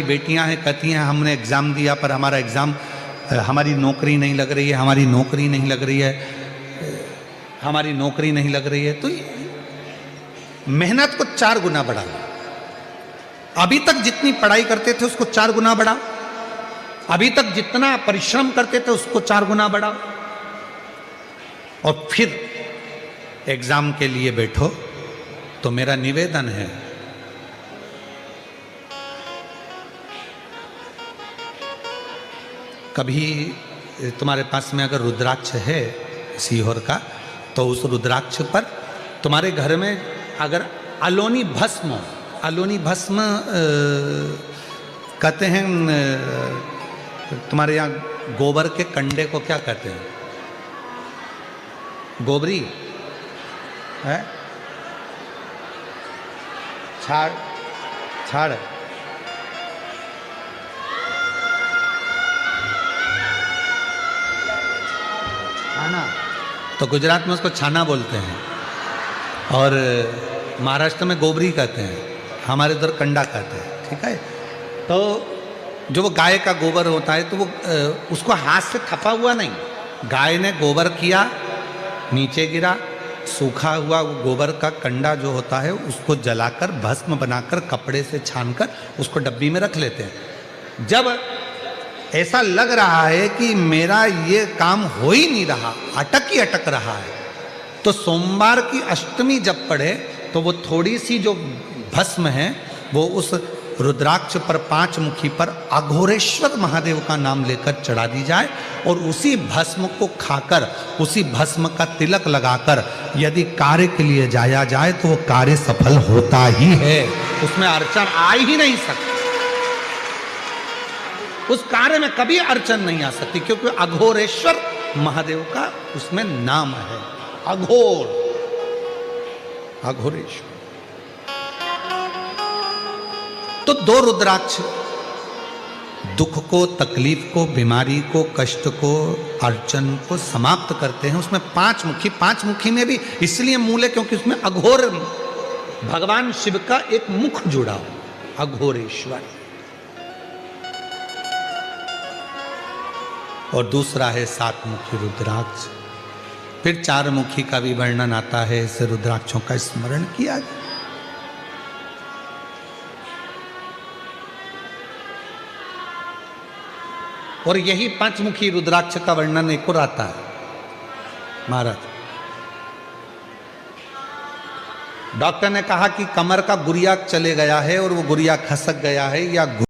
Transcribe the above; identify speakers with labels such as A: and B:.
A: बेटियां हैं, कहती हैं हमने एग्ज़ाम दिया पर हमारा एग्ज़ाम, हमारी नौकरी नहीं लग रही है, हमारी नौकरी नहीं लग रही है, हमारी नौकरी नहीं लग रही है। तो मेहनत को 4 गुना बढ़ा लो। अभी तक जितनी पढ़ाई करते थे उसको 4 गुना बढ़ाओ, अभी तक जितना परिश्रम करते थे उसको 4 गुना बढ़ाओ, और फिर एग्जाम के लिए बैठो। तो मेरा निवेदन है, कभी तुम्हारे पास में अगर रुद्राक्ष है सीहोर का, तो उस रुद्राक्ष पर तुम्हारे घर में अगर अलोनी भस्म, अलोनी भस्म कहते हैं, तुम्हारे यहाँ गोबर के कंडे को क्या कहते हैं? गोबरी है, छाड़, छाड़, छाना, तो गुजरात में उसको छाना बोलते हैं, और महाराष्ट्र में गोबरी कहते हैं, हमारे इधर कंडा कहते हैं। ठीक है, तो जो वो गाय का गोबर होता है, तो वो उसको हाथ से थपा हुआ नहीं, गाय ने गोबर किया, नीचे गिरा, सूखा हुआ वो गोबर का कंडा जो होता है उसको जलाकर भस्म बनाकर कपड़े से छानकर उसको डब्बी में रख लेते हैं। जब ऐसा लग रहा है कि मेरा ये काम हो ही नहीं रहा, अटक ही अटक रहा है, तो सोमवार की अष्टमी जब पढ़े तो वो थोड़ी सी जो भस्म है वो उस रुद्राक्ष पर 5 मुखी पर अघोरेश्वर महादेव का नाम लेकर चढ़ा दी जाए, और उसी भस्म को खाकर, उसी भस्म का तिलक लगाकर यदि कार्य के लिए जाया जाए तो वो कार्य सफल होता ही है, उसमें अड़चन आ ही नहीं सकती, उस कार्य में कभी अड़चन नहीं आ सकती, क्योंकि अघोरेश्वर महादेव का उसमें नाम है, अघोर, अघोरेश्वर। तो 2 रुद्राक्ष दुख को, तकलीफ को, बीमारी को, कष्ट को, अड़चन को समाप्त करते हैं। उसमें 5 मुखी, 5 मुखी में भी इसलिए मूल है क्योंकि उसमें अघोर भगवान शिव का एक मुख जुड़ा हो, अघोरेश्वर। और दूसरा है 7 मुखी रुद्राक्ष। फिर 4 मुखी का भी वर्णन आता है, ऐसे रुद्राक्षों का स्मरण किया जाए। और यही 5 मुखी रुद्राक्ष का वर्णन एक और आता है महाराज। डॉक्टर ने कहा कि कमर का गुरिया चले गया है और वो गुरिया खसक गया है, या